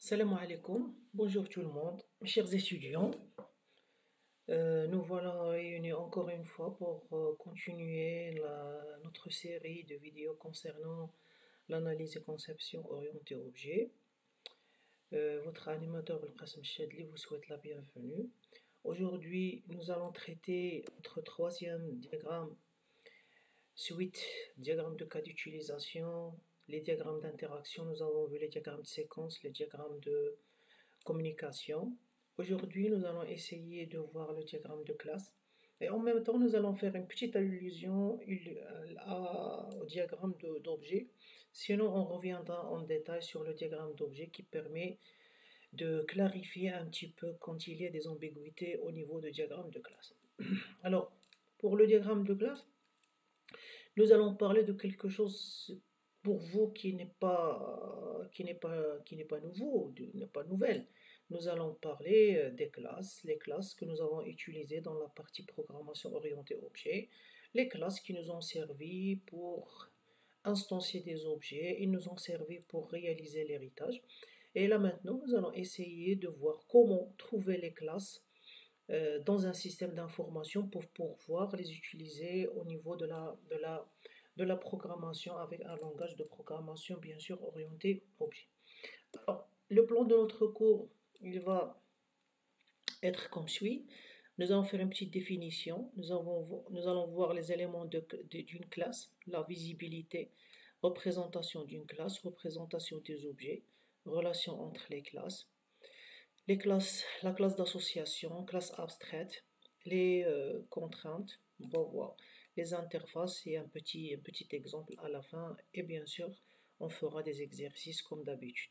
Salam alaikum, bonjour tout le monde, mes chers étudiants. Nous voilà réunis encore une fois pour continuer notre série de vidéos concernant l'analyse et conception orientée objet. Votre animateur Al-Qasim Chadli vous souhaite la bienvenue. Aujourd'hui, nous allons traiter notre troisième diagramme, suite diagramme de cas d'utilisation, les diagrammes d'interaction. Nous avons vu les diagrammes de séquence, les diagrammes de communication. Aujourd'hui, nous allons essayer de voir le diagramme de classe et en même temps, nous allons faire une petite allusion au diagramme d'objet. Sinon, on reviendra en détail sur le diagramme d'objet qui permet de clarifier un petit peu quand il y a des ambiguïtés au niveau du diagramme de classe. Alors, pour le diagramme de classe, nous allons parler de quelque chose pour vous qui n'est pas nouveau, n'est pas nouvelle. Nous allons parler des classes, les classes que nous avons utilisées dans la partie programmation orientée objet, les classes qui nous ont servi pour instancier des objets, ils nous ont servi pour réaliser l'héritage. Et là maintenant, nous allons essayer de voir comment trouver les classes dans un système d'information pour pouvoir les utiliser au niveau de la programmation avec un langage de programmation bien sûr orienté objet. Alors, le plan de notre cours, il va être comme suit. Nous allons faire une petite définition. Nous allons voir les éléments d'une classe, la visibilité, représentation d'une classe, représentation des objets, relation entre les classes, la classe d'association, classe abstraite, les contraintes, on va voir les interfaces et un petit exemple à la fin. Et bien sûr, on fera des exercices comme d'habitude.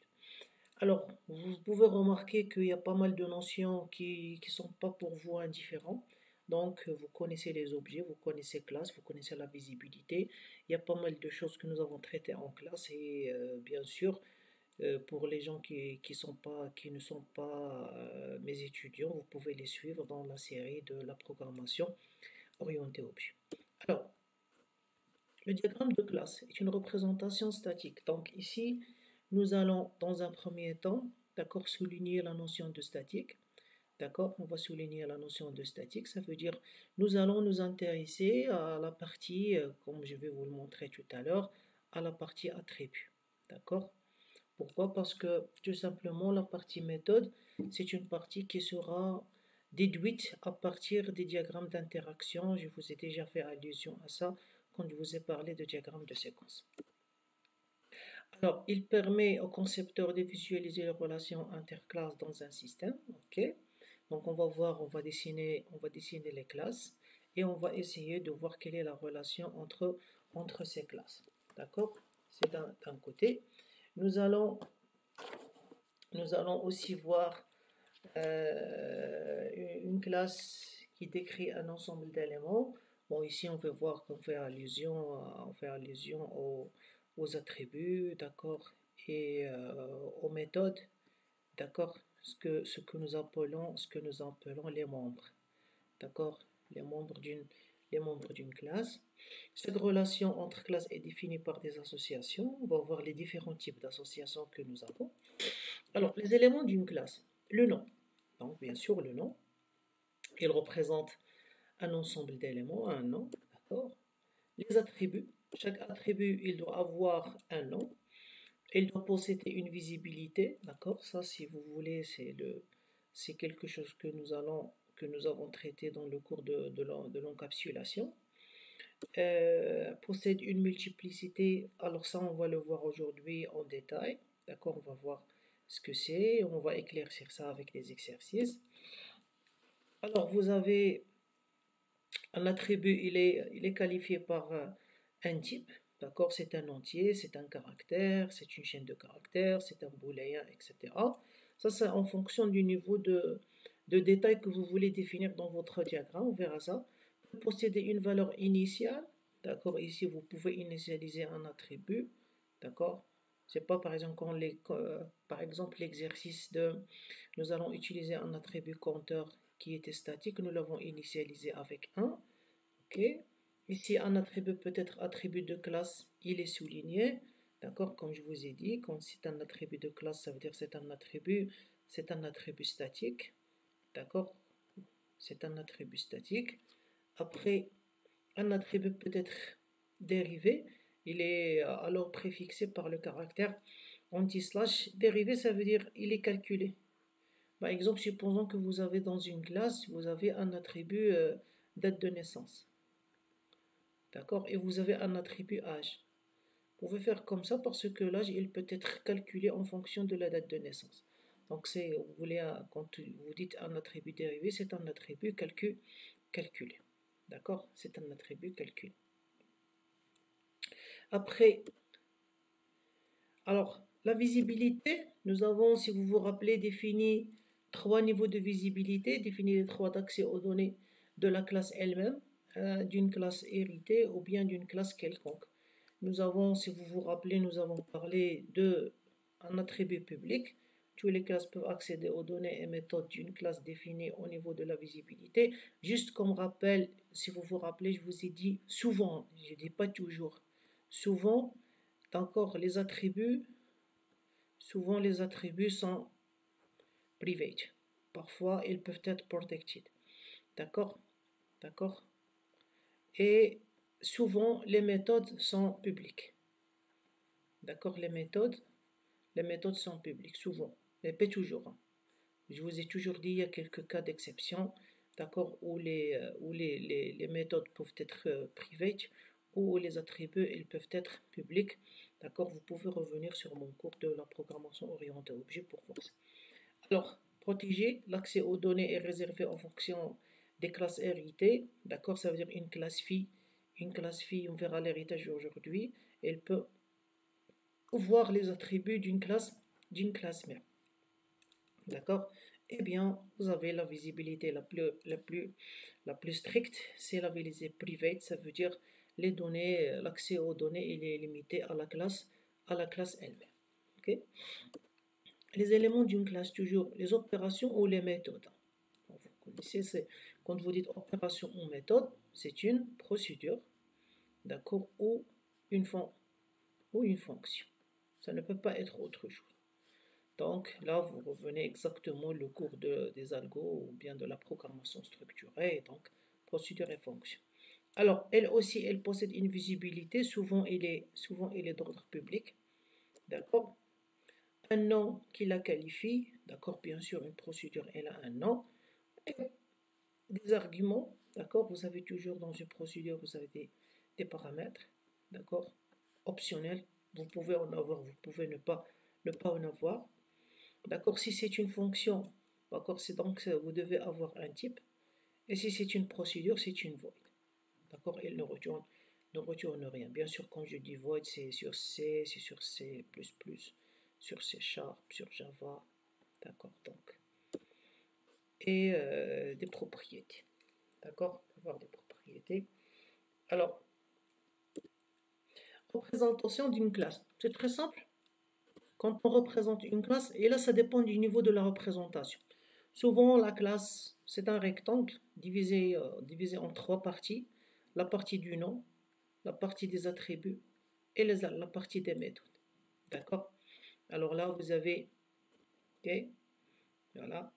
Alors, vous pouvez remarquer qu'il y a pas mal de notions qui ne sont pas pour vous indifférents. Donc, vous connaissez les objets, vous connaissez classe, vous connaissez la visibilité. Il y a pas mal de choses que nous avons traitées en classe et bien sûr, pour les gens qui ne sont pas mes étudiants, vous pouvez les suivre dans la série de la programmation orientée objet. Alors, le diagramme de classe est une représentation statique. Donc ici, nous allons dans un premier temps, d'accord, souligner la notion de statique. D'accord, on va souligner la notion de statique, ça veut dire nous allons nous intéresser à la partie, comme je vais vous le montrer tout à l'heure, à la partie attribut. D'accord? Pourquoi? Parce que tout simplement la partie méthode, c'est une partie qui sera déduite à partir des diagrammes d'interaction. Je vous ai déjà fait allusion à ça quand je vous ai parlé de diagramme de séquence. Alors, il permet au concepteur de visualiser les relations interclasses dans un système. Ok. Donc, on va voir, on va dessiner les classes et on va essayer de voir quelle est la relation entre ces classes. D'accord? C'est d'un côté. Nous allons aussi voir une classe qui décrit un ensemble d'éléments. Bon, ici, on peut voir qu'on fait allusion, aux attributs, d'accord, et aux méthodes, d'accord, ce que nous appelons les membres, d'accord, les membres d'une classe. Cette relation entre classes est définie par des associations. On va voir les différents types d'associations que nous avons. Alors, les éléments d'une classe. Le nom. Donc, bien sûr, le nom. Il représente un ensemble d'éléments, un nom, d'accord. Les attributs. Chaque attribut, il doit avoir un nom. Il doit posséder une visibilité, d'accord. Ça, si vous voulez, c'est quelque chose que nous avons traité dans le cours de l'encapsulation. Possède une multiplicité. Alors ça, on va le voir aujourd'hui en détail, d'accord. On va voir ce que c'est, on va éclaircir ça avec des exercices. Alors, vous avez un attribut, il est qualifié par un type, d'accord, c'est un entier, c'est un caractère, c'est une chaîne de caractères, c'est un booléen, etc. Ça, c'est en fonction du niveau de détail que vous voulez définir dans votre diagramme, on verra ça. Vous possédez une valeur initiale, d'accord, ici vous pouvez initialiser un attribut, d'accord. C'est pas par exemple par exemple l'exercice nous allons utiliser un attribut compteur qui était statique, nous l'avons initialisé avec 1. Ok. Ici un attribut peut être attribut de classe, il est souligné, D'accord, comme je vous ai dit, quand c'est un attribut de classe, ça veut dire c'est un attribut statique. D'accord, c'est un attribut statique. Après, un attribut peut être dérivé, il est alors préfixé par le caractère anti-slash. Dérivé, ça veut dire il est calculé. Par exemple, supposons que vous avez dans une classe, vous avez un attribut date de naissance. D'accord, et vous avez un attribut âge. Vous pouvez faire comme ça parce que l'âge, il peut être calculé en fonction de la date de naissance. Donc, vous voulez, quand vous dites un attribut dérivé, c'est un attribut calculé. D'accord, c'est un attribut calculé. Après, alors, la visibilité, nous avons, si vous vous rappelez, défini 3 niveaux de visibilité, défini les 3 d'accès aux données de la classe elle-même, d'une classe héritée ou bien d'une classe quelconque. Nous avons, si vous vous rappelez, nous avons parlé d'un attribut public. Toutes les classes peuvent accéder aux données et méthodes d'une classe définie au niveau de la visibilité. Juste comme rappel, si vous vous rappelez, je vous ai dit souvent, je ne dis pas toujours, souvent, encore souvent les attributs sont private. Parfois, ils peuvent être protected. D'accord? D'accord? Et souvent, les méthodes sont publiques. D'accord? Les méthodes sont publiques, souvent. Mais pas toujours. Hein. Je vous ai toujours dit, il y a quelques cas d'exception, d'accord, où les méthodes peuvent être private, ou les attributs ils peuvent être publics. D'accord, vous pouvez revenir sur mon cours de la programmation orientée objet pour voir ça. Alors, protéger, l'accès aux données est réservé en fonction des classes héritées. D'accord, ça veut dire une classe fille, on verra l'héritage aujourd'hui, elle peut voir les attributs d'une classe mère. D'accord? Eh bien, vous avez la visibilité la plus stricte, c'est la visibilité private, ça veut dire les données, l'accès aux données, il est limité à la classe elle-même. Ok? Les éléments d'une classe, toujours les opérations ou les méthodes. Vous connaissez, quand vous dites opération ou méthode, c'est une procédure, d'accord, ou une fonction. Ça ne peut pas être autre chose. Donc là, vous revenez exactement le cours des algos ou bien de la programmation structurée, donc procédure et fonction. Alors, elle aussi, elle possède une visibilité, souvent il est d'ordre public, d'accord. Un nom qui la qualifie, d'accord, bien sûr, une procédure, elle a un nom, et des arguments, d'accord, vous avez toujours dans une procédure, vous avez des paramètres, d'accord, optionnels, vous pouvez en avoir, vous pouvez ne pas en avoir. D'accord, si c'est une fonction, d'accord, c'est donc vous devez avoir un type. Et si c'est une procédure, c'est une void. D'accord, elle ne retourne rien. Bien sûr, quand je dis void, c'est sur C, c'est sur C++, sur C#, sur Java. D'accord, donc. Et des propriétés. D'accord, avoir des propriétés. Alors, représentation d'une classe. C'est très simple. Quand on représente une classe, et là ça dépend du niveau de la représentation. Souvent la classe c'est un rectangle divisé en 3 parties. La partie du nom, la partie des attributs et la partie des méthodes. D'accord? Alors là vous avez, ok, voilà,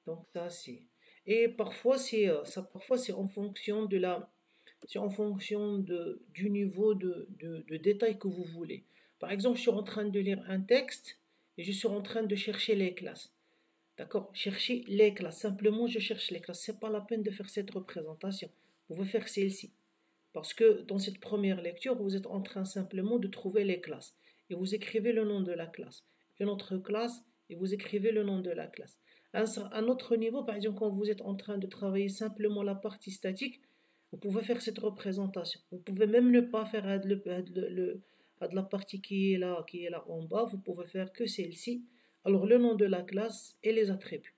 donc ça c'est, et parfois c'est en fonction du niveau de détail que vous voulez. Par exemple, je suis en train de lire un texte et je suis en train de chercher les classes. D'accord? Chercher les classes. Simplement, je cherche les classes. Ce n'est pas la peine de faire cette représentation. Vous pouvez faire celle-ci. Parce que dans cette première lecture, vous êtes en train simplement de trouver les classes. Et vous écrivez le nom de la classe. Une autre classe, et vous écrivez le nom de la classe. À un autre niveau, par exemple, quand vous êtes en train de travailler simplement la partie statique, vous pouvez faire cette représentation. Vous pouvez même ne pas faire de la partie qui est là en bas. Vous pouvez faire que celle-ci. Alors le nom de la classe et les attributs.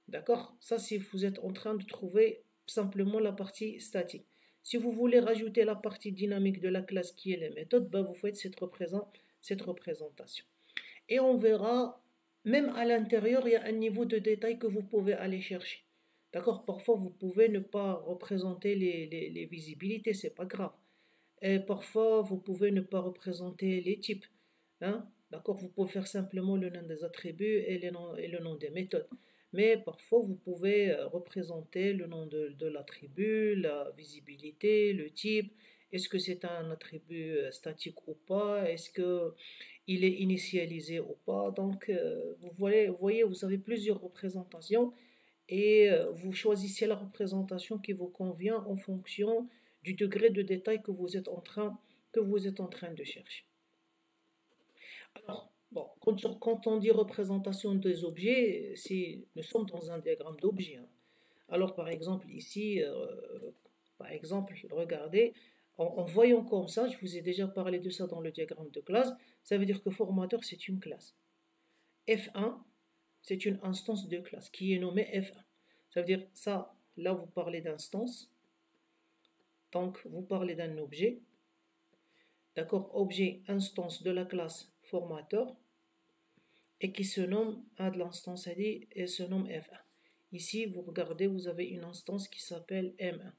D'accord? Ça, si vous êtes en train de trouver simplement la partie statique. Si vous voulez rajouter la partie dynamique de la classe qui est les méthodes, ben vous faites cette représentation. Et on verra, même à l'intérieur, il y a un niveau de détail que vous pouvez aller chercher. D'accord? Parfois, vous pouvez ne pas représenter les visibilités, c'est pas grave. Et parfois, vous pouvez ne pas représenter les types. Hein? D'accord? Vous pouvez faire simplement le nom des attributs et, le nom des méthodes. Mais parfois, vous pouvez représenter le nom de l'attribut, la visibilité, le type. Est-ce que c'est un attribut statique ou pas? Est-ce qu'il est initialisé ou pas? Donc, vous voyez, vous avez plusieurs représentations et vous choisissez la représentation qui vous convient en fonction du degré de détail que vous êtes en train de chercher. Alors, bon, quand on dit représentation des objets, nous sommes dans un diagramme d'objets. Hein. Alors, par exemple, ici, regardez, en voyant comme ça, je vous ai déjà parlé de ça dans le diagramme de classe, ça veut dire que formateur, c'est une classe. F1, c'est une instance de classe qui est nommée F1. Ça veut dire, ça, là, vous parlez d'instance. Donc, vous parlez d'un objet. D'accord, objet, instance de la classe formateur. Et qui se nomme A de l'instance ID et se nomme F1. Ici, vous regardez, vous avez une instance qui s'appelle M1.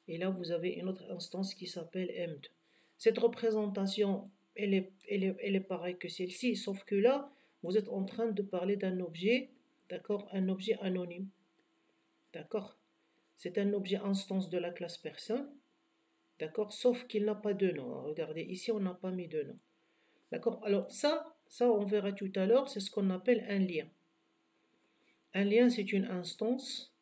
Et là, vous avez une autre instance qui s'appelle M2. Cette représentation, elle est pareille que celle-ci, sauf que là, vous êtes en train de parler d'un objet, d'accord, un objet anonyme. D'accord? C'est un objet instance de la classe personne, d'accord, sauf qu'il n'a pas de nom. Regardez, ici, on n'a pas mis de nom. D'accord? Alors, ça, on verra tout à l'heure, c'est ce qu'on appelle un lien. Un lien, c'est une instance,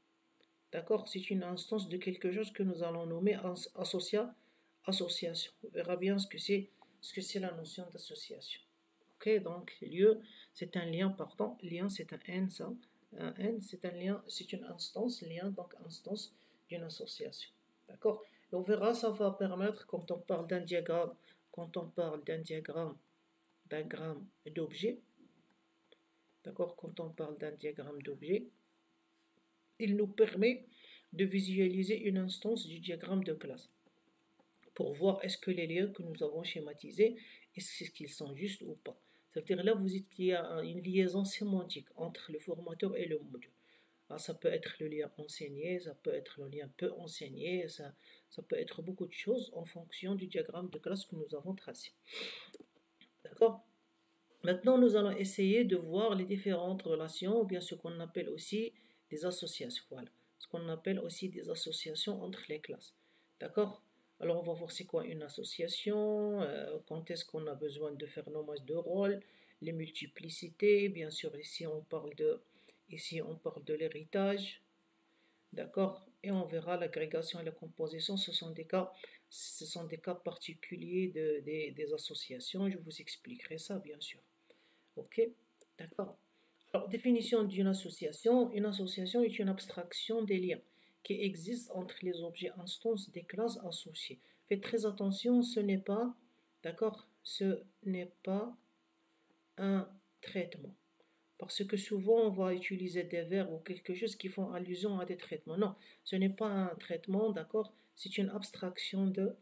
d'accord? C'est une instance de quelque chose que nous allons nommer association. On verra bien ce que c'est la notion d'association. Ok, donc lieu, c'est un lien, pardon, lien, c'est un N, ça. Un N, c'est un lien, c'est une instance, lien, donc instance d'une association. D'accord? Et on verra, ça va permettre, quand on parle d'un diagramme, d'un diagramme d'objet, d'accord, quand on parle d'un diagramme d'objet, il nous permet de visualiser une instance du diagramme de classe pour voir est-ce que les liens que nous avons schématisés, est-ce qu'ils sont justes ou pas. C'est-à-dire là, il y a une liaison sémantique entre le formateur et le module. Alors, ça peut être le lien enseigné, ça peut être le lien peu enseigné, ça peut être beaucoup de choses en fonction du diagramme de classe que nous avons tracé. D'accord? Maintenant, nous allons essayer de voir les différentes relations, ou bien ce qu'on appelle aussi des associations. Voilà, ce qu'on appelle aussi des associations entre les classes. D'accord? Alors, on va voir c'est quoi une association, quand est-ce qu'on a besoin de faire nommage de rôle, les multiplicités, bien sûr, ici on parle de l'héritage. D'accord? Et on verra l'agrégation et la composition, ce sont des cas particuliers des associations. Je vous expliquerai ça, bien sûr. Ok? D'accord. Alors, définition d'une association. Une association est une abstraction des liens qui existent entre les objets instances des classes associées. Faites très attention, ce n'est pas, d'accord? Ce n'est pas un traitement. Parce que souvent, on va utiliser des verbes ou quelque chose qui font allusion à des traitements. Non, ce n'est pas un traitement, d'accord? C'est une abstraction de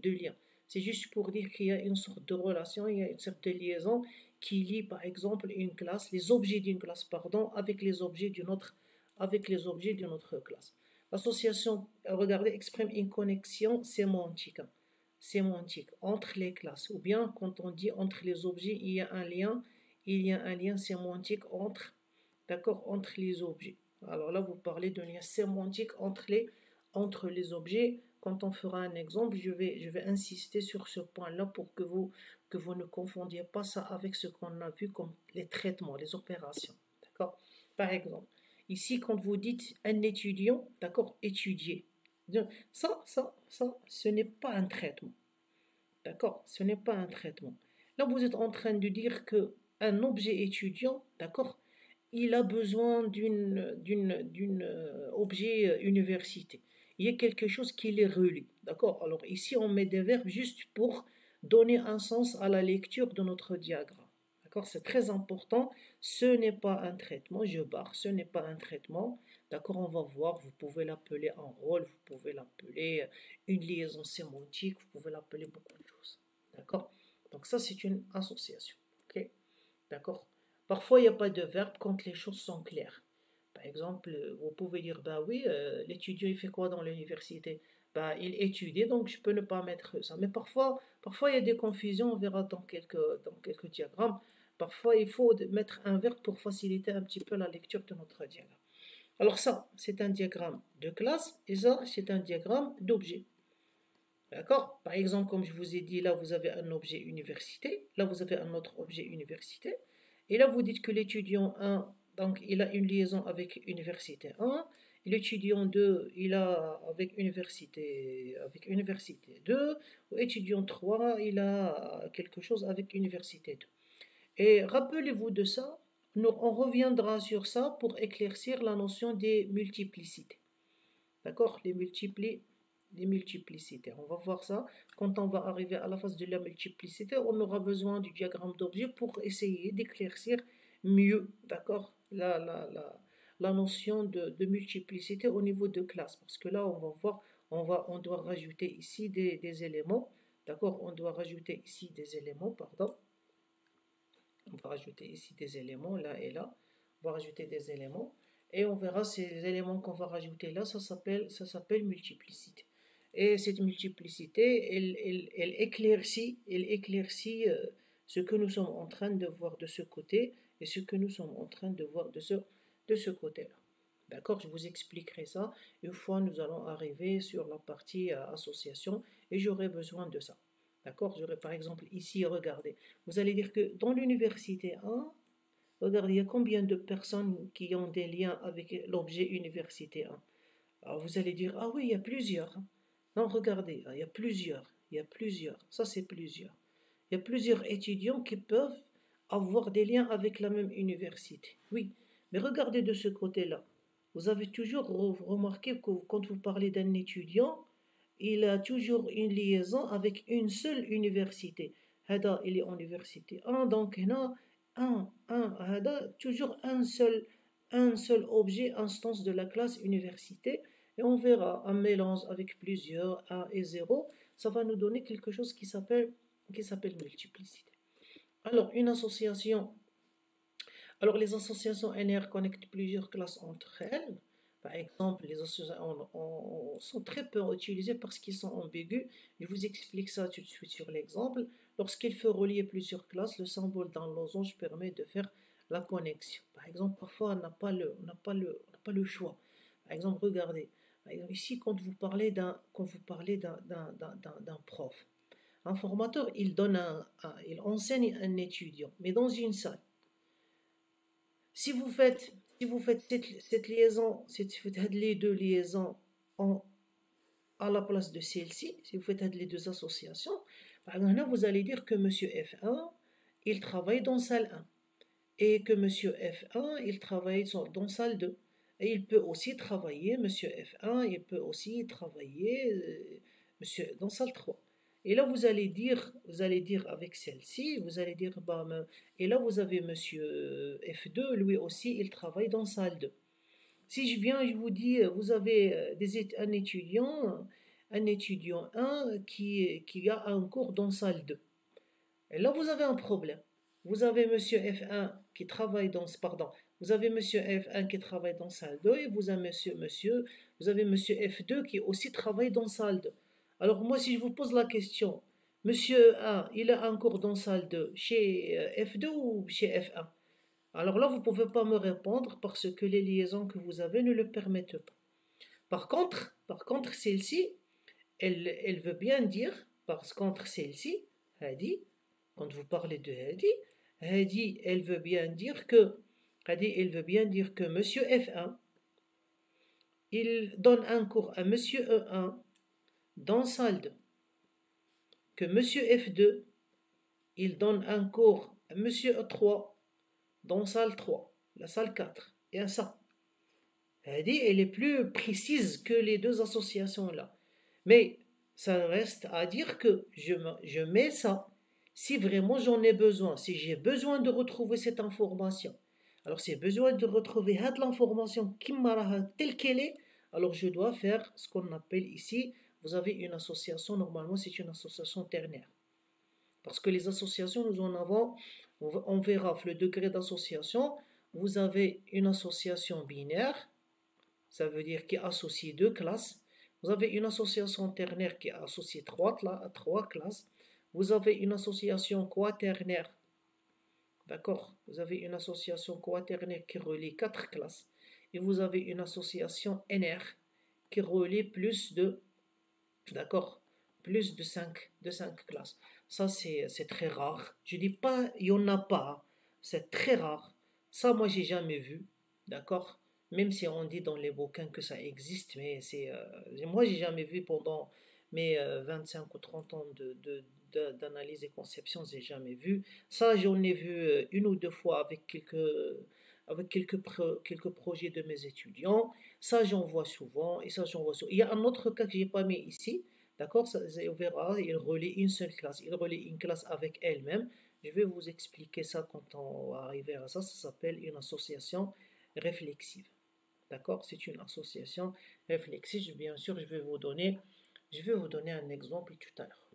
lien. C'est juste pour dire qu'il y a une sorte de relation, il y a une sorte de liaison qui lie, par exemple, une classe, les objets d'une classe, pardon, avec les objets d'une autre classe. L'association, regardez, exprime une connexion sémantique, entre les classes. Ou bien, quand on dit entre les objets, il y a un lien sémantique entre les objets. Alors là, vous parlez d'un lien sémantique entre les objets. Quand on fera un exemple, je vais insister sur ce point-là pour que vous ne confondiez pas ça avec ce qu'on a vu comme les traitements, les opérations. D'accord? Par exemple, ici, quand vous dites un étudiant, d'accord, étudier. Ça, ce n'est pas un traitement. D'accord? Ce n'est pas un traitement. Là, vous êtes en train de dire que un objet étudiant, d'accord, il a besoin d'un objet université. Il y a quelque chose qui les relie, d'accord. Alors ici, on met des verbes juste pour donner un sens à la lecture de notre diagramme. D'accord, c'est très important. Ce n'est pas un traitement, je barre, ce n'est pas un traitement. D'accord, on va voir, vous pouvez l'appeler un rôle, vous pouvez l'appeler une liaison sémantique, vous pouvez l'appeler beaucoup de choses. D'accord, donc ça c'est une association. Ok, d'accord. Parfois il n'y a pas de verbe quand les choses sont claires. Par exemple, vous pouvez dire, bah oui, l'étudiant il fait quoi dans l'université? bah, il étudie, donc je peux ne pas mettre ça. Mais parfois il y a des confusions, on verra dans quelques diagrammes. Parfois, il faut mettre un verbe pour faciliter un petit peu la lecture de notre diagramme. Alors ça, c'est un diagramme de classe, et ça, c'est un diagramme d'objet. D'accord? Par exemple, comme je vous ai dit, là, vous avez un objet université, là, vous avez un autre objet université, et là, vous dites que l'étudiant 1, donc, il a une liaison avec université 1, et l'étudiant 2, il a avec université 2, ou étudiant 3, il a quelque chose avec université 2. Et rappelez-vous de ça, on reviendra sur ça pour éclaircir la notion des multiplicités. D'accord? Les multiplicités. On va voir ça. Quand on va arriver à la phase de la multiplicité, on aura besoin du diagramme d'objet pour essayer d'éclaircir mieux, d'accord, la notion de multiplicité au niveau de classe. Parce que là, on va voir, on doit rajouter ici des éléments. D'accord? On doit rajouter ici des éléments, pardon. On va rajouter ici des éléments, là et là. On va rajouter des éléments. Et on verra ces éléments qu'on va rajouter là, ça s'appelle multiplicité. Et cette multiplicité, elle éclaircit ce que nous sommes en train de voir de ce côté et ce que nous sommes en train de voir de ce côté-là. D'accord? Je vous expliquerai ça une fois nous allons arriver sur la partie association et j'aurai besoin de ça. D'accord? J'aurai par exemple ici, regardez, vous allez dire que dans l'université 1, regardez, il y a combien de personnes qui ont des liens avec l'objet université 1? Alors vous allez dire, ah oui, il y a plusieurs. Non, regardez, il y a plusieurs, ça c'est plusieurs. Il y a plusieurs étudiants qui peuvent avoir des liens avec la même université. Oui, mais regardez de ce côté-là. Vous avez toujours remarqué que quand vous parlez d'un étudiant, il a toujours une liaison avec une seule université. Hada, il est en université 1, donc toujours un seul objet, instance de la classe université. Et on verra un mélange avec plusieurs, 1 et 0, ça va nous donner quelque chose qui s'appelle multiplicité. Alors, une association. Alors, les associations NR connectent plusieurs classes entre elles. Par exemple, les associations sont très peu utilisées parce qu'ils sont ambigus. Je vous explique ça tout de suite sur l'exemple. Lorsqu'il faut relier plusieurs classes, le symbole d'un losange permet de faire la connexion. Par exemple, parfois, on n'a pas le choix. Par exemple, regardez. Par exemple, ici, quand vous parlez d'un prof, un formateur, il enseigne un étudiant, mais dans une salle. Si vous faites cette liaison, si vous faites les deux liaisons à la place de celle-ci, si vous faites les deux associations, par exemple, vous allez dire que monsieur F1, il travaille dans salle 1 et que monsieur F1, il travaille dans salle 2. Et il peut aussi travailler, monsieur F1, il peut aussi travailler dans salle 3. Et là, vous allez dire avec celle-ci, vous allez dire, bah, et là, vous avez monsieur F2, lui aussi, il travaille dans salle 2. Si je viens, je vous dis, vous avez un étudiant 1 qui a un cours dans salle 2. Et là, vous avez un problème. Vous avez monsieur F1 qui travaille vous avez monsieur F1 qui travaille dans salle 2 et vous avez monsieur F2 qui aussi travaille dans salle 2. Alors moi, si je vous pose la question, monsieur 1, il a un cours dans salle 2 chez F2 ou chez F1? Alors là, vous ne pouvez pas me répondre parce que les liaisons que vous avez ne le permettent pas. Par contre, celle-ci, elle veut bien dire, celle-ci, Hadi, quand vous parlez de Hadi, elle veut bien dire que monsieur F1, il donne un cours à monsieur E1 dans salle 2. Que monsieur F2, il donne un cours à monsieur E3 dans salle 3, la salle 4, et à ça. Elle est plus précise que les deux associations-là. Mais ça reste à dire que je mets ça si vraiment j'en ai besoin, si j'ai besoin de retrouver cette information. Alors si j'ai besoin de retrouver l'information telle qu'elle est, alors je dois faire ce qu'on appelle ici, vous avez une association, normalement c'est une association ternaire. Parce que les associations, nous en avons, on verra le degré d'association. Vous avez une association binaire, ça veut dire qui associe deux classes. Vous avez une association ternaire qui associe trois classes. Vous avez une association quaternaire. D'accord? Vous avez une association quaternaire qui relie quatre classes. Et vous avez une association NR qui relie plus de, d'accord, plus de 5 classes. Ça, c'est très rare. Je dis pas, il n'y en a pas. C'est très rare. Ça, moi, j'ai jamais vu. D'accord? Même si on dit dans les bouquins que ça existe, mais moi, j'ai jamais vu pendant mes 25 ou 30 ans d'analyse et conception, j'ai jamais vu. Ça, j'en ai vu une ou deux fois avec quelques projets de mes étudiants. Ça, j'en vois souvent, et ça, j'en vois souvent. Il y a un autre cas que j'ai pas mis ici, d'accord? On verra, il relie une seule classe, il relie une classe avec elle-même. Je vais vous expliquer ça quand on va arriver à ça. Ça s'appelle une association réflexive. D'accord? C'est une association réflexive. Bien sûr, je vais vous donner un exemple tout à l'heure.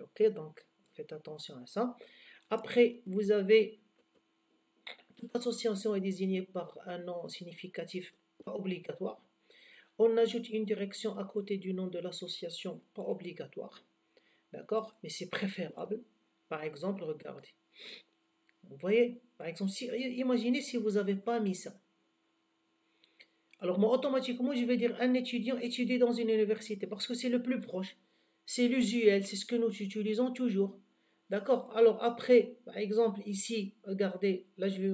Ok? Donc, faites attention à ça. Après, vous avez toute association est désignée par un nom significatif pas obligatoire. On ajoute une direction à côté du nom de l'association pas obligatoire. D'accord? Mais c'est préférable. Par exemple, regardez. Vous voyez? Par exemple, imaginez si vous n'avez pas mis ça. Alors moi, automatiquement, je vais dire un étudiant étudie dans une université parce que c'est le plus proche. C'est l'usuel, c'est ce que nous utilisons toujours. D'accord? Alors après, par exemple, ici, regardez, là je vais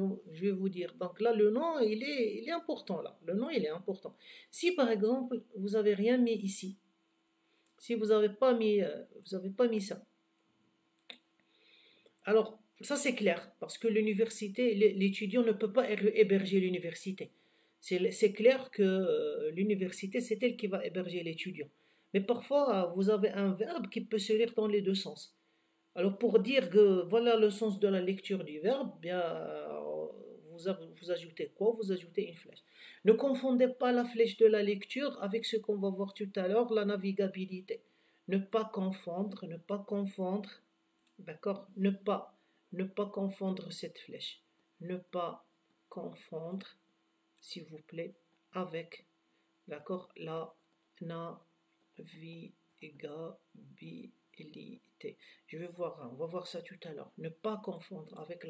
vous dire. Donc là, le nom, il est important là. Le nom, il est important. Si par exemple, vous n'avez rien mis ici, si vous n'avez pas mis ça, alors ça c'est clair, parce que l'université, l'étudiant ne peut pas héberger l'université. C'est clair que l'université, c'est elle qui va héberger l'étudiant. Mais parfois, vous avez un verbe qui peut se lire dans les deux sens. Alors pour dire que voilà le sens de la lecture du verbe, bien vous ajoutez quoi? Vous ajoutez une flèche. Ne confondez pas la flèche de la lecture avec ce qu'on va voir tout à l'heure, la navigabilité. Ne pas confondre, d'accord? Ne pas confondre cette flèche. Ne pas confondre, s'il vous plaît, avec, d'accord, la navigabilité. On va voir ça tout à l'heure. Ne pas confondre avec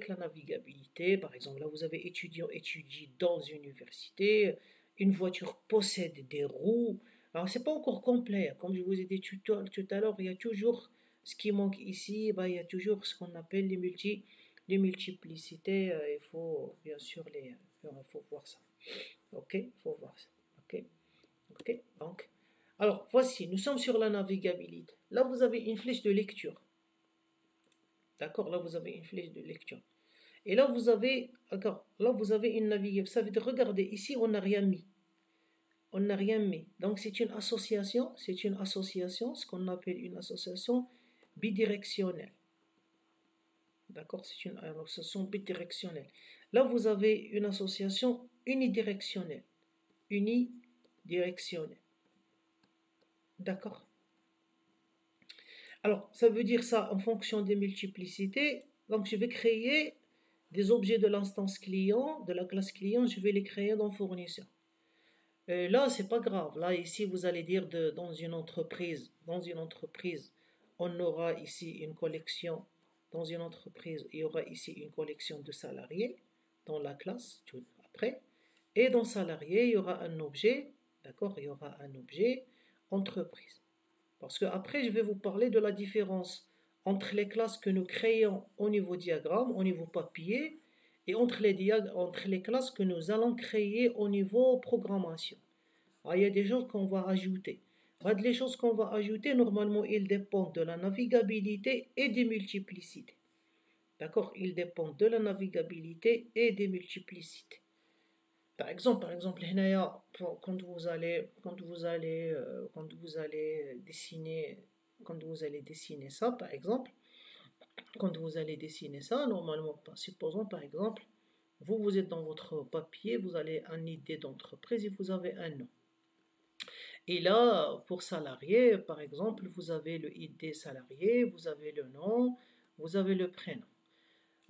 la navigabilité. Par exemple, là, vous avez étudiant étudie dans une université. Une voiture possède des roues. Alors, c'est pas encore complet. Comme je vous ai dit tout à l'heure, il y a toujours ce qui manque ici. Ben, il y a toujours ce qu'on appelle les multiplicités. Il faut bien sûr il faut voir ça. Ok, il faut voir ça. Ok. Ok, donc, alors voici, nous sommes sur la navigabilité. Là, vous avez une flèche de lecture. D'accord, là, vous avez une flèche de lecture. Et là, d'accord, là, vous avez une navigabilité. Ça veut dire, regardez, ici, on n'a rien mis. On n'a rien mis. Donc, c'est une association, ce qu'on appelle une association bidirectionnelle. D'accord, c'est une association bidirectionnelle. Là, vous avez une association unidirectionnelle. Unidirectionnelle. D'accord. Alors, ça veut dire ça en fonction des multiplicités. Donc, je vais créer des objets de l'instance client, de la classe client, je vais les créer dans fournisseur. Là, c'est pas grave. Là, ici, vous allez dire dans une entreprise, on aura ici une collection. Dans une entreprise, il y aura ici une collection de salariés dans la classe, tout après. Et dans salarié, il y aura un objet, d'accord, il y aura un objet entreprise. Parce que après, je vais vous parler de la différence entre les classes que nous créons au niveau diagramme, au niveau papier, et entre les classes que nous allons créer au niveau programmation. Alors, il y a des choses qu'on va ajouter. Les choses qu'on va ajouter, normalement, ils dépendent de la navigabilité et des multiplicités. D'accord? Ils dépendent de la navigabilité et des multiplicités. Par exemple, quand vous allez dessiner ça, par exemple, normalement, supposons par exemple, vous êtes dans votre papier, vous avez une idée d'entreprise et vous avez un nom. Et là, pour salarié, par exemple, vous avez le ID salarié, vous avez le nom, vous avez le prénom.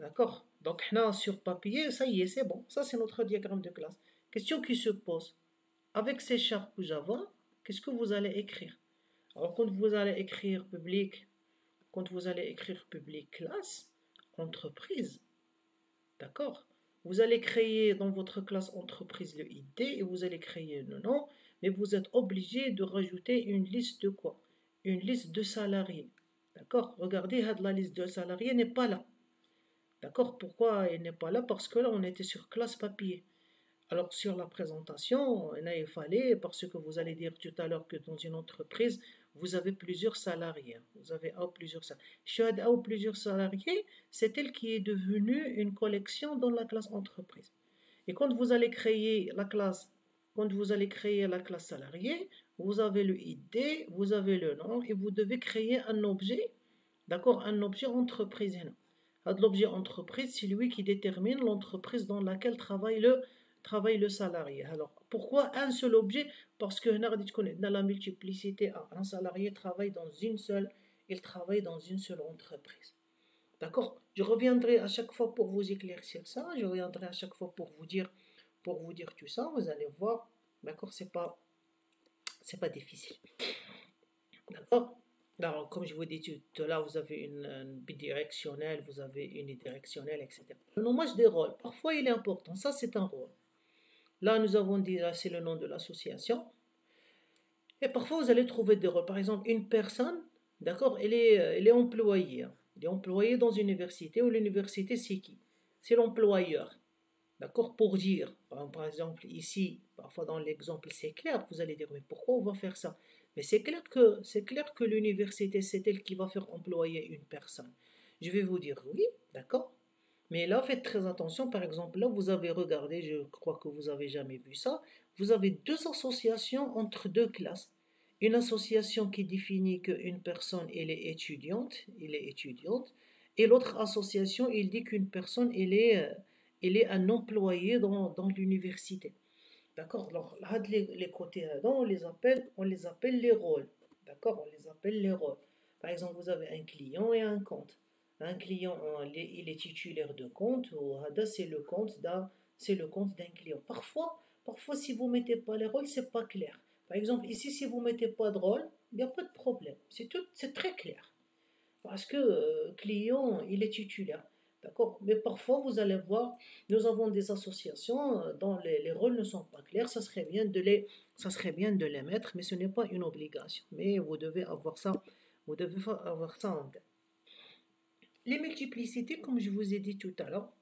D'accord? Donc, là, sur papier, ça y est, c'est bon. Ça, c'est notre diagramme de classe. Question qui se pose. Avec C# ou Java, qu'est-ce que vous allez écrire? Alors, quand vous allez écrire public, classe, entreprise, d'accord? Vous allez créer dans votre classe entreprise le ID et vous allez créer le nom, mais vous êtes obligé de rajouter une liste de quoi? Une liste de salariés. D'accord? Regardez, la liste de salariés n'est pas là. D'accord? Pourquoi elle n'est pas là? Parce que là, on était sur classe papier. Alors, sur la présentation, là, il fallait, parce que vous allez dire tout à l'heure que dans une entreprise, vous avez plusieurs salariés. Vous avez plusieurs salariés. Shahada ou plusieurs salariés, c'est elle qui est devenue une collection dans la classe entreprise. Et quand vous allez créer la classe, salarié, vous avez le ID, vous avez le nom et vous devez créer un objet, d'accord, un objet entreprise. L'objet entreprise, c'est lui qui détermine l'entreprise dans laquelle travaille le salarié. Alors, pourquoi un seul objet? Parce que dans la multiplicité, un salarié travaille dans une seule entreprise. D'accord? Je reviendrai à chaque fois pour vous éclaircir ça, je reviendrai à chaque fois pour vous dire tout ça, vous allez voir, d'accord? C'est pas difficile. D'accord? Alors, comme je vous dis tout à l'heure, vous avez une bidirectionnelle, vous avez unidirectionnelle, etc. Le nommage des rôles, parfois il est important. Ça, c'est un rôle. Là, nous avons dit, là, c'est le nom de l'association. Et parfois, vous allez trouver des rôles. Par exemple, une personne, d'accord, elle est employée. Elle est employée dans une université, où l'université, c'est qui? C'est l'employeur. D'accord? Pour dire, par exemple, ici, parfois dans l'exemple, c'est clair, vous allez dire, mais pourquoi on va faire ça? Mais c'est clair que l'université, c'est elle qui va faire employer une personne. Je vais vous dire oui, d'accord? Mais là, faites très attention. Par exemple, là, vous avez regardé, je crois que vous n'avez jamais vu ça. Vous avez deux associations entre deux classes. Une association qui définit qu'une personne, elle est étudiante, et l'autre association, il dit qu'une personne, elle est un employé dans l'université. D'accord? Alors, là, les côtés on les appelle les rôles. D'accord? On les appelle les rôles. Par exemple, vous avez un client et un compte. Un client, il est titulaire de compte, ou c'est le compte d'un client. Parfois, si vous ne mettez pas les rôles, c'est pas clair. Par exemple, ici, si vous ne mettez pas de rôle, il n'y a pas de problème. C'est très clair. Parce que client, il est titulaire. D'accord? Mais parfois, vous allez voir, nous avons des associations dont les rôles ne sont pas clairs. Ça serait bien de les mettre, mais ce n'est pas une obligation. Mais vous devez avoir ça en tête. Les multiplicités, comme je vous ai dit tout à l'heure,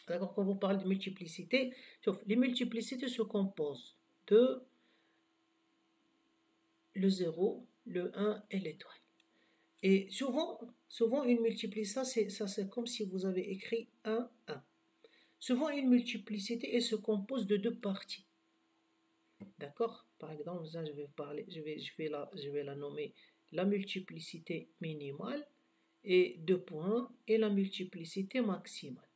d'accord, quand vous parlez de multiplicité, les multiplicités se composent de le 0, le 1 et l'étoile. Et souvent une multiplicité, c'est comme si vous avez écrit 1, 1. Souvent, une multiplicité, elle se compose de deux parties. D'accord? Par exemple, ça, je vais la nommer la multiplicité minimale et deux points et la multiplicité maximale.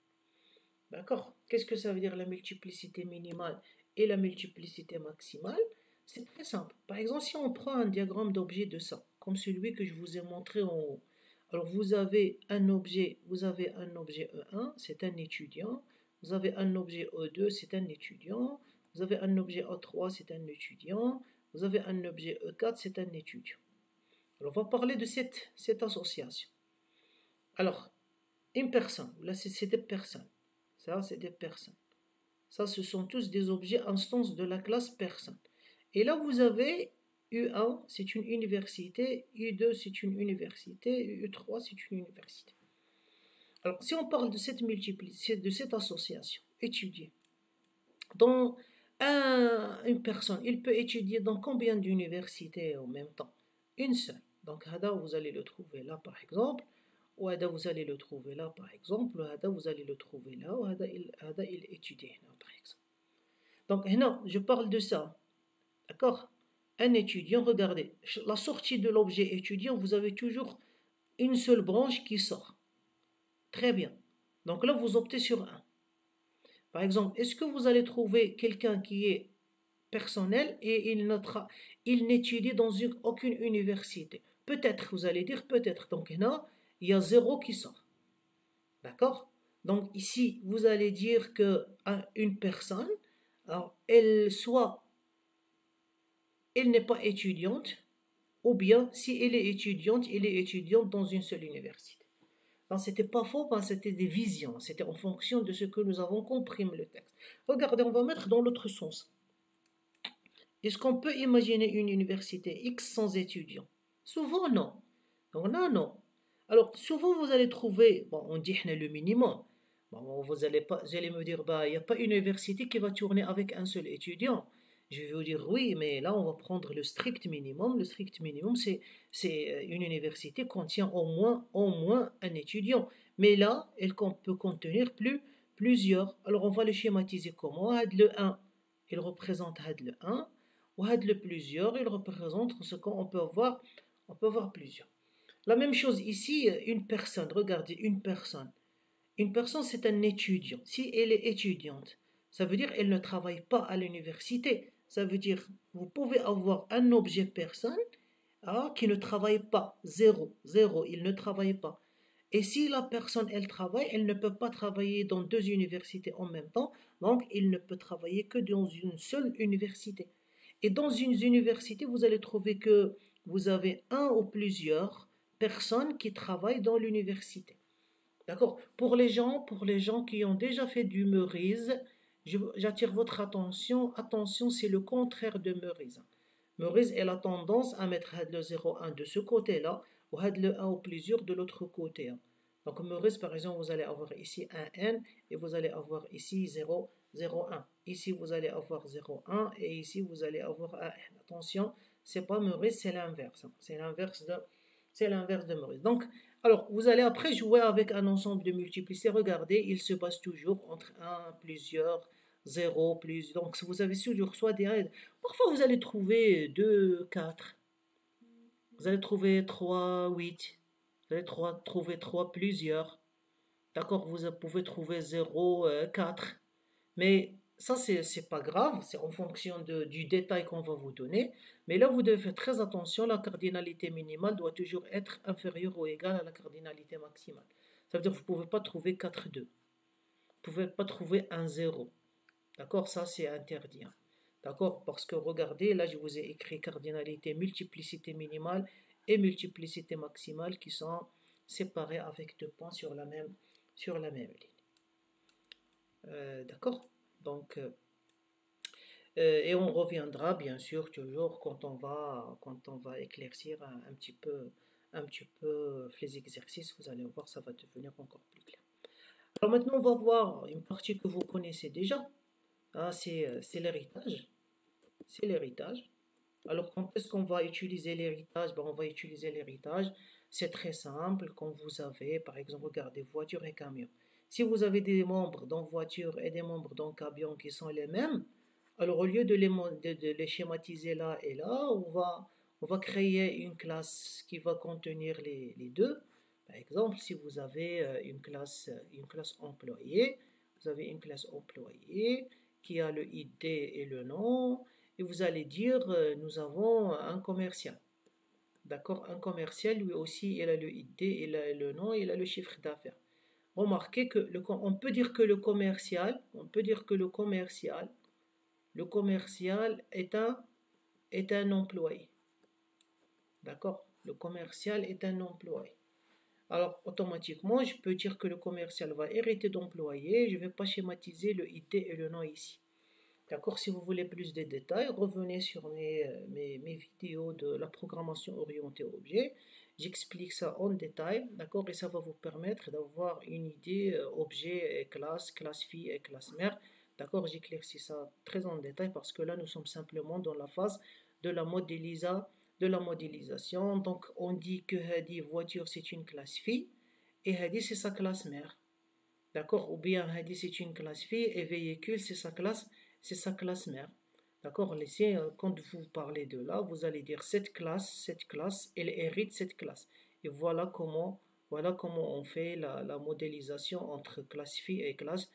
D'accord? Qu'est-ce que ça veut dire la multiplicité minimale et la multiplicité maximale? C'est très simple. Par exemple, si on prend un diagramme d'objet de ça, comme celui que je vous ai montré en haut. Alors vous avez un objet E1, c'est un étudiant. Vous avez un objet E2, c'est un étudiant. Vous avez un objet E3, c'est un étudiant. Vous avez un objet E4, c'est un étudiant. Alors on va parler de cette association. Alors, une personne, là c'est des personnes. Ça, c'est des personnes. Ça, ce sont tous des objets instances de la classe personne. Et là, vous avez U1, c'est une université, U2, c'est une université, U3, c'est une université. Alors, si on parle de cette multiplicité, de cette association, étudier, dans une personne, il peut étudier dans combien d'universités en même temps? Une seule. Donc, Hada, vous allez le trouver là, par exemple. Ou Hada, vous allez le trouver là, par exemple. Ou Hada, vous allez le trouver là. Ou Hada, il étudie là, par exemple. Donc, non, je parle de ça. D'accord? Un étudiant, regardez, la sortie de l'objet étudiant, vous avez toujours une seule branche qui sort. Très bien. Donc là, vous optez sur un. Par exemple, est-ce que vous allez trouver quelqu'un qui est personnel et il n'étudie dans aucune université? Peut-être, vous allez dire peut-être. Donc là, il y a 0 qui sort. D'accord? Donc ici, vous allez dire que une personne, alors, elle soit elle n'est pas étudiante, ou bien si elle est étudiante dans une seule université. Donc, c'était pas faux, c'était des visions, c'était en fonction de ce que nous avons compris le texte. Regardez, on va mettre dans l'autre sens. Est-ce qu'on peut imaginer une université X sans étudiants? Souvent, non. Donc là, non. Alors, souvent, vous allez trouver, bon, on dit le minimum. Bon, vous allez me dire, bah, il n'y a pas une université qui va tourner avec un seul étudiant. Je vais vous dire oui, mais là, on va prendre le strict minimum. Le strict minimum, c'est une université contient au moins un étudiant. Mais là, elle peut contenir plusieurs. Alors, on va le schématiser comment? Le 1, il représente le 1. Ou le plusieurs, il représente ce qu'on peut avoir. On peut avoir plusieurs. La même chose ici, une personne, regardez, une personne. Une personne, c'est un étudiant. Si elle est étudiante, ça veut dire qu'elle ne travaille pas à l'université. Ça veut dire vous pouvez avoir un objet personne qui ne travaille pas. Zéro, zéro, il ne travaille pas. Et si la personne, elle travaille, elle ne peut pas travailler dans deux universités en même temps. Donc, il ne peut travailler que dans une seule université. Et dans une université, vous allez trouver que vous avez un ou plusieurs personnes qui travaillent dans l'université. D'accord? Pour les gens qui ont déjà fait du Meurize, j'attire votre attention. Attention, c'est le contraire de Meurize. Meurize, elle a tendance à mettre le 0,1 de ce côté-là ou le 1 ou plusieurs de l'autre côté. Donc Meurize, par exemple, vous allez avoir ici un N et vous allez avoir ici 0, 0, 1. Ici, vous allez avoir 0, 1 et ici, vous allez avoir un N. Attention, c'est pas Meurize, c'est l'inverse. C'est l'inverse de Meurize. Donc, alors, vous allez après jouer avec un ensemble de multiplicités. Regardez, il se passe toujours entre 1, plusieurs, 0, plus. Donc, vous avez toujours soit des règles. Parfois, vous allez trouver 2, 4. Vous allez trouver 3, 8. Vous allez trouver 3, plusieurs. D'accord, vous pouvez trouver 0, 4. Mais ça, c'est pas grave, c'est en fonction du détail qu'on va vous donner. Mais là, vous devez faire très attention, la cardinalité minimale doit toujours être inférieure ou égale à la cardinalité maximale. Ça veut dire que vous ne pouvez pas trouver 4, 2. Vous ne pouvez pas trouver un 0. D'accord, ça c'est interdit. D'accord, parce que regardez, là je vous ai écrit cardinalité, multiplicité minimale et multiplicité maximale qui sont séparées avec 2 points sur la même ligne. D'accord, donc et on reviendra bien sûr toujours quand on va éclaircir un petit peu les exercices. Vous allez voir, ça va devenir encore plus clair. Alors maintenant, on va voir une partie que vous connaissez déjà. C'est l'héritage. C'est l'héritage. Alors quand est-ce qu'on va utiliser l'héritage? On va utiliser l'héritage. C'est très simple. Quand vous avez, par exemple, regardez, voiture et camion. Si vous avez des membres dans voiture et des membres dans camion qui sont les mêmes, alors au lieu de les schématiser là et là, on va créer une classe qui va contenir les deux. Par exemple, si vous avez une classe employée, vous avez une classe employée qui a le ID et le nom, et vous allez dire nous avons un commercial. D'accord, un commercial, lui aussi, il a le ID, il a le nom, il a le chiffre d'affaires. Remarquez que on peut dire que le commercial est un employé. D'accord, le commercial est un employé. Alors, automatiquement, je peux dire que le commercial va hériter d'employé. Je ne vais pas schématiser le ID et le nom ici. D'accord, si vous voulez plus de détails, revenez sur mes vidéos de la programmation orientée objet. J'explique ça en détail, d'accord, et ça va vous permettre d'avoir une idée objet et classe fille et classe mère. D'accord, j'éclaircis ça très en détail parce que là, nous sommes simplement dans la phase de la modélisation. Donc, on dit que Hadi voiture, c'est une classe fille et Hadi, c'est sa classe mère. D'accord, ou bien Hadi, c'est une classe fille et véhicule, c'est sa classe mère. D'accord, laissez, quand vous parlez de là, vous allez dire cette classe, elle hérite cette classe. Et voilà comment on fait la modélisation entre classe fille et classe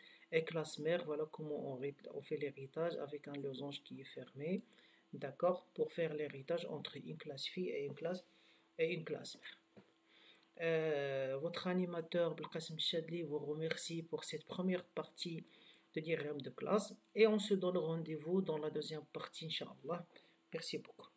mère. Voilà comment on fait l'héritage avec un losange qui est fermé. D'accord, pour faire l'héritage entre une classe fille et une classe mère. Votre animateur Belkacem Chadli vous remercie pour cette première partie de diagramme de classe et on se donne rendez-vous dans la deuxième partie, Inch'Allah. Merci beaucoup.